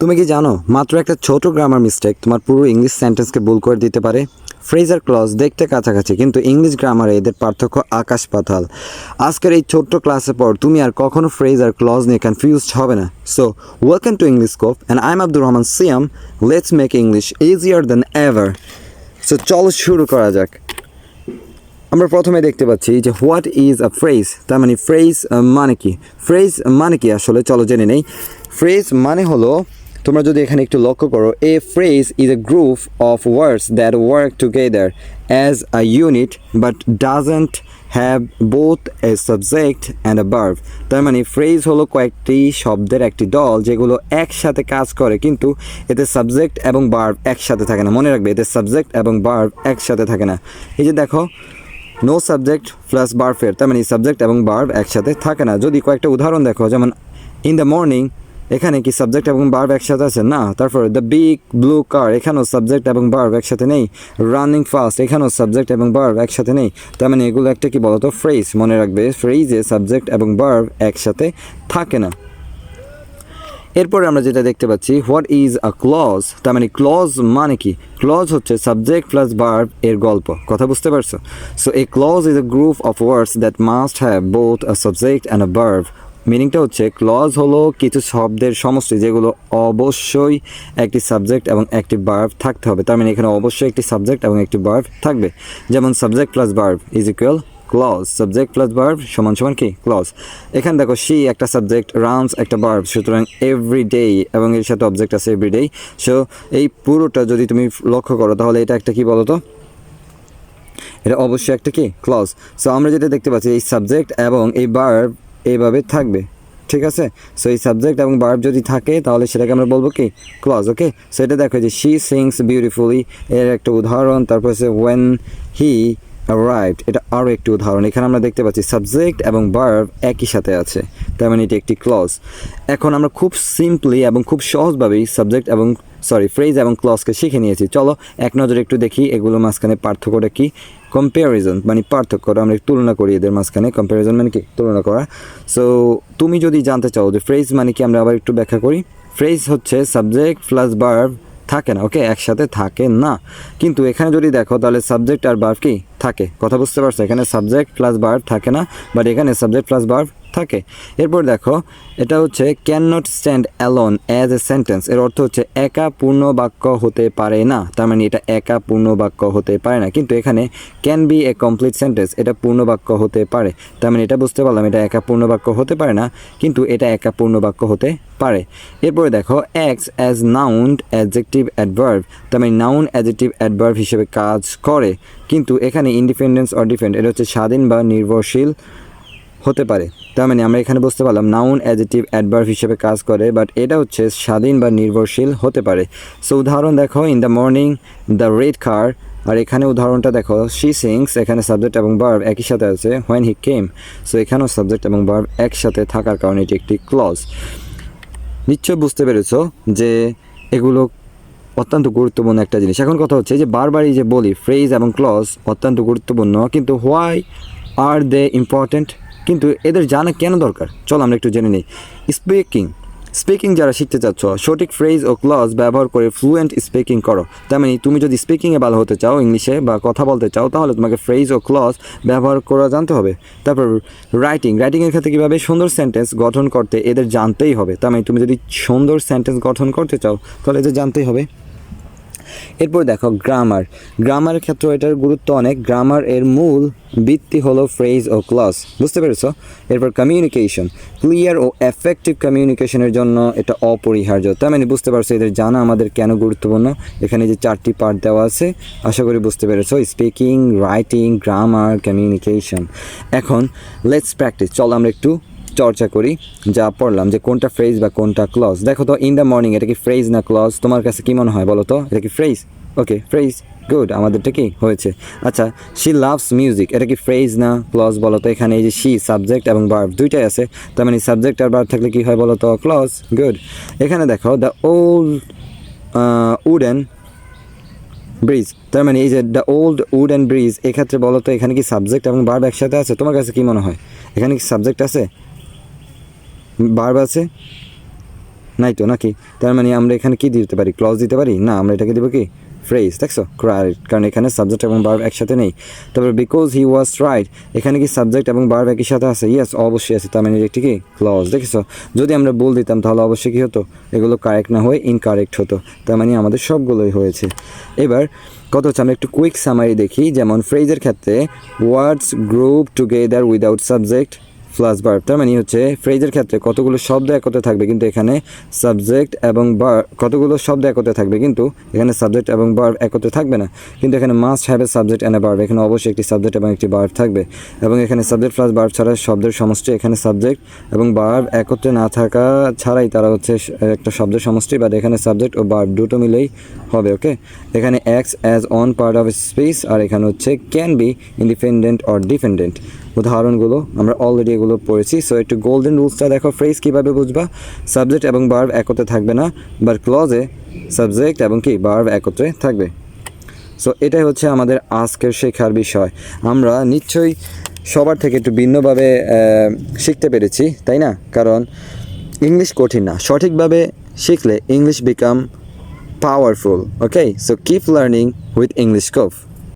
তুমি কি জানো মাত্র একটা ছোট গ্রামার মিস্টেক তোমার পুরো ইংলিশ সেন্টেন্সকে ভুল করে দিতে পারে। ফ্রেজ আর ক্লজ দেখতে কাছাকাছি, কিন্তু ইংলিশ গ্রামারে এদের পার্থক্য আকাশ পাতাল। আজকের এই ছোট্ট ক্লাসের পর তুমি আর কখনো ফ্রেজ আর ক্লজ নিয়ে কনফিউজড হবে না। So welcome to English scope and I am Abdur Rahman Siam. Let's make English easier than ever. So চলো শুরু করা যাক। আমরা প্রথমে দেখতে পাচ্ছি যে হোয়াট ইজ আ ফ্রেজ, তার মানে ফ্রেজ মানে কি। ফ্রেজ মানে কি আসলে চলো জেনে নেই। ফ্রেজ মানে হলো, তোমরা যদি এখানে একটু লক্ষ্য করো, এ phrase is a group of words that work together as a unit but doesn't have both A subject and a verb. তার মানে ফ্রেজ হলো কয়েকটি শব্দের একটি দল যেগুলো একসাথে কাজ করে, কিন্তু এতে সাবজেক্ট এবং ভার্ব একসাথে থাকে না। মনে রাখবে, এতে সাবজেক্ট এবং ভার্ব একসাথে থাকে না। এই যে দেখো, নো সাবজেক্ট প্লাস ভার্বের, তার মানে সাবজেক্ট এবং ভার্ব একসাথে থাকে না। যদি কয়েকটা উদাহরণ দেখো, যেমন ইন দ্য মর্নিং, এখানে কি সাবজেক্ট এবং ভার্ব একসাথে আছে? না। তারপর দ্য বিগ ব্লু কার, এখানেও সাবজেক্ট এবং ভার্ব একসাথে নেই। রানিং ফাস্ট, এখানেও সাবজেক্ট এবং ভার্ব একসাথে নেই। তার মানে এগুলো একটা কি বলতো, ফ্রেজ। মনে রাখবে, ফ্রেজে সাবজেক্ট এবং ভার্ব একসাথে থাকে না। এরপরে আমরা যেটা দেখতে পাচ্ছি, হোয়াট ইজ আ ক্লজ, তার মানে ক্লজ মানে কি। ক্লজ হচ্ছে সাবজেক্ট প্লাস ভার্ব এর গল্প। কথা বুঝতে পারছো? So a clause is a group of words that must have both a subject and a verb. মিনিংটা হচ্ছে, ক্লজ হলো কিছু শব্দের সমষ্টি যেগুলো অবশ্যই একটি সাবজেক্ট এবং একটি ভার্ব থাকতে হবে। তার মানে এখানে অবশ্যই একটি সাবজেক্ট এবং একটি ভার্ব থাকবে। যেমন subject plus verb is equal clause. Subject plus verb সমান সমান কি? ক্লজ। এখানে দেখো, শি একটা সাবজেক্ট, রানস একটা ভার্ব, সুতরাং এভরি ডে এবং এর সাথে অবজেক্ট আছে এভরি ডে। সো এই পুরোটা যদি তুমি লক্ষ্য করো, তাহলে এটা একটা কি বলো তো, এটা অবশ্যই একটা কি? ক্লজ। সো আমরা যেটা দেখতে পাচ্ছি, এই সাবজেক্ট এবং এই ভার্ব এইভাবে থাকবে, ঠিক আছে? সো এই সাবজেক্ট এবং ভার্ব যদি থাকে, তাহলে সেটাকে আমরা বলবো কি? ক্লজ। ওকে, সো এটা দেখো যে শি সিংস বিউটিফুলি এর একটা উদাহরণ। তারপর হচ্ছে ওয়েন হি arrived, এটা আরও একটি উদাহরণ। এখানে আমরা দেখতে পাচ্ছি সাবজেক্ট এবং ভার্ব একই সাথে আছে, তার মানে এটি একটি ক্লজ। এখন আমরা খুব সিম্পলি এবং খুব সহজভাবেই সাবজেক্ট এবং ফ্রেজ এবং ক্লজকে শিখে নিয়েছি। চলো এক নজরে একটু দেখি এগুলোর মাঝখানে পার্থক্যটা কি। কম্প্যারিজন মানে পার্থক্য, আমরা তুলনা করি এদের মাঝখানে। কম্প্যারিজন মানে কি? তুলনা করা। সো তুমি যদি জানতে চাও যে ফ্রেজ মানে কি, আমরা আবার একটু ব্যাখ্যা করি। ফ্রেজ হচ্ছে সাবজেক্ট প্লাস ভার্ব থাকে না, ওকে, একসাথে থাকে না। কিন্তু এখানে যদি দেখো, তাহলে সাবজেক্ট আর ভার্ব কি থাকে। কথা বুঝতে পারছো? এখানে সাবজেক্ট প্লাস ভার্ব থাকে না, বাট এখানে সাবজেক্ট প্লাস ভার্ব থাকে। এরপর দেখো, এটা হচ্ছে can not stand alone as a sentence. এর অর্থ হচ্ছে একা পূর্ণ বাক্য হতে পারে না। তার মানে এটা একা পূর্ণ বাক্য হতে পারে না। কিন্তু এখানে can B A complete sentence, এটা পূর্ণ বাক্য হতে পারে। তার মানে এটা বুঝতে পারলাম, এটা একা পূর্ণ বাক্য হতে পারে না, কিন্তু এটা একা পূর্ণ বাক্য হতে পারে। এরপরে দেখো, acts as noun adjective adverb, তার মানে নাউন অ্যাডজেক্টিভ অ্যাডভার্ব হিসেবে কাজ করে। কিন্তু এখানে ইন্ডিপেন্ডেন্স অর ডিপেন্ড, এটা হচ্ছে স্বাধীন বা নির্ভরশীল হতে পারে। তার মানে আমরা এখানে বুঝতে পারলাম নাউন অ্যাডজেক্টিভ অ্যাডভার্ব হিসেবে কাজ করে, বাট এটা হচ্ছে স্বাধীন বা নির্ভরশীল হতে পারে। সো উদাহরণ দেখো, in the morning the red car, আর এখানে উদাহরণটা দেখো, শি সিংস, এখানে সাবজেক্ট এবং ভার্ব একই সাথে আছে। হোয়েন হি কেম, সো এখানেও সাবজেক্ট এবং ভার্ব একসাথে থাকার কারণে এটি একটি ক্লজ। নিশ্চয় বুঝতে পেরেছো যে এগুলো অত্যন্ত গুরুত্বপূর্ণ একটা জিনিস। এখন কথা হচ্ছে যে বারবারই যে বলি ফ্রেজ এবং ক্লজ অত্যন্ত গুরুত্বপূর্ণ, কিন্তু হোয়াই আর দে ইম্পর্ট্যান্ট, কিন্তু এদের জানা কেন দরকার? চলো আমরা একটু জেনে নিই। স্পিকিং যারা শিখতে চাচ্ছ, সঠিক ফ্রেজ ও ক্লজ ব্যবহার করে ফ্লুয়েন্ট স্পিকিং করো। তার মানে তুমি যদি স্পিকিংয়ে ভালো হতে চাও, ইংলিশে বা কথা বলতে চাও, তাহলে তোমাকে ফ্রেজ ও ক্লজ ব্যবহার করা জানতে হবে। তারপর রাইটিংয়ের ক্ষেত্রে কীভাবে সুন্দর সেন্টেন্স গঠন করতে, এদের জানতেই হবে। তার মানে তুমি যদি সুন্দর সেন্টেন্স গঠন করতে চাও, তাহলে এদের জানতেই হবে। এরপর দেখো, গ্রামারের ক্ষেত্রে এটার গুরুত্ব অনেক। গ্রামার এর মূল ভিত্তি হলো ফ্রেজ ও ক্লজ, বুঝতে পেরেছো? এরপর কমিউনিকেশন, ক্লিয়ার ও এফেক্টিভ কমিউনিকেশনের জন্য এটা অপরিহার্য। তার মানে বুঝতে পারছো এদের জানা আমাদের কেন গুরুত্বপূর্ণ। এখানে যে 4টি পার্ট দেওয়া আছে, আশা করি বুঝতে পেরেছো। Speaking, writing, grammar, communication. এখন লেটস প্র্যাকটিস। চলো আমরা একটু চর্চা করি যা পড়লাম, যে কোনটা ফ্রেজ বা কোনটা ক্লজ। দেখো তো, ইন দ্য মর্নিং এটা কি ফ্রেজ না ক্লজ? তোমার কাছে কি মনে হয় বলো তো? এটা কি ফ্রেজ? ওকে, ফ্রেজ, গুড, আমাদেরটা কি হয়েছে। আচ্ছা, শি লাভস মিউজিক, এটা কি ফ্রেজ না ক্লজ বলো তো? এখানে এই যে শি, সাবজেক্ট এবং ভার্ব দুইটাই আছে, তার মানে সাবজেক্ট আর ভার্ব থাকলে কি হয় বলো তো? Clause, good. এখানে দেখো, দ্য ওল্ড উডেন ব্রিজ, তার মানে এই যে দ্য ওল্ড উডেন ব্রিজ, এক্ষেত্রে বলো তো এখানে কি সাবজেক্ট এবং ভার্ব একসাথে আছে? তোমার কাছে কি মনে হয়? এখানে কি সাবজেক্ট আছে, ভার্ব আছে? নাই তো নাকি? তার মানে আমরা এখানে কি দিতে পারি? ক্লজ দিতে পারি না, আমরা এটাকে দেবো কি ফ্রেজ। দেখছো, রাইট, কারণ এখানে সাবজেক্ট এবং ভার্ব একসাথে নেই। তারপর বিকজ হি ওয়াজ রাইট, এখানে কি সাবজেক্ট এবং ভার্ব একই সাথে আছে? ইয়েস, অবশ্যই আছে, তার মানে একটি কি ক্লজ। দেখেছো, যদি আমরা বল দিতাম তাহলে অবশ্যই কি হতো, এগুলো কারেক্ট না হয়ে ইনকারেক্ট হতো। তার মানে আমাদের সবগুলোই হয়েছে। এবার কত হচ্ছে, আমরা একটু কুইক সামারি দেখি। যেমন ফ্রেজের ক্ষেত্রে words group together without subject plus verb, তার মানে হচ্ছে ফ্রেজের ক্ষেত্রে কতগুলো শব্দ একত্রে থাকবে কিন্তু এখানে সাবজেক্ট এবং ভার্ব, কতগুলো শব্দ একত্রে থাকবে কিন্তু এখানে সাবজেক্ট এবং ভার্ব একত্রে থাকবে না। কিন্তু এখানে must have a subject and a verb, এখানে অবশ্যই একটি সাবজেক্ট এবং একটি ভার্ব থাকবে। এবং এখানে সাবজেক্ট প্লাস ভার্ব ছাড়া শব্দের সমষ্টি, এখানে সাবজেক্ট এবং ভার্ব একত্রে না থাকা ছাড়াই তারা হচ্ছে একটা শব্দের সমষ্টি, বা এখানে সাবজেক্ট ও ভার্ব দুটো মিলেই হবে। ওকে, এখানে acts as one part of speech, আর এখানে হচ্ছে can be independent or dependent. উদাহরণগুলো আমরা অলরেডি এগুলো পড়েছি। সো একটু গোল্ডেন রুলসটা দেখো, ফ্রেজ কীভাবে বুঝবা? সাবজেক্ট এবং ভার্ব একত্রে থাকবে না, বাট ক্লজে সাবজেক্ট এবং কি ভার্ব একত্রে থাকবে। সো এটাই হচ্ছে আমাদের আজকের শেখার বিষয়। আমরা নিশ্চয়ই সবার থেকে একটু ভিন্নভাবে শিখতে পেরেছি, তাই না? কারণ ইংলিশ কঠিন না, সঠিকভাবে শিখলে English become powerful. Okay, so keep learning with English CoV.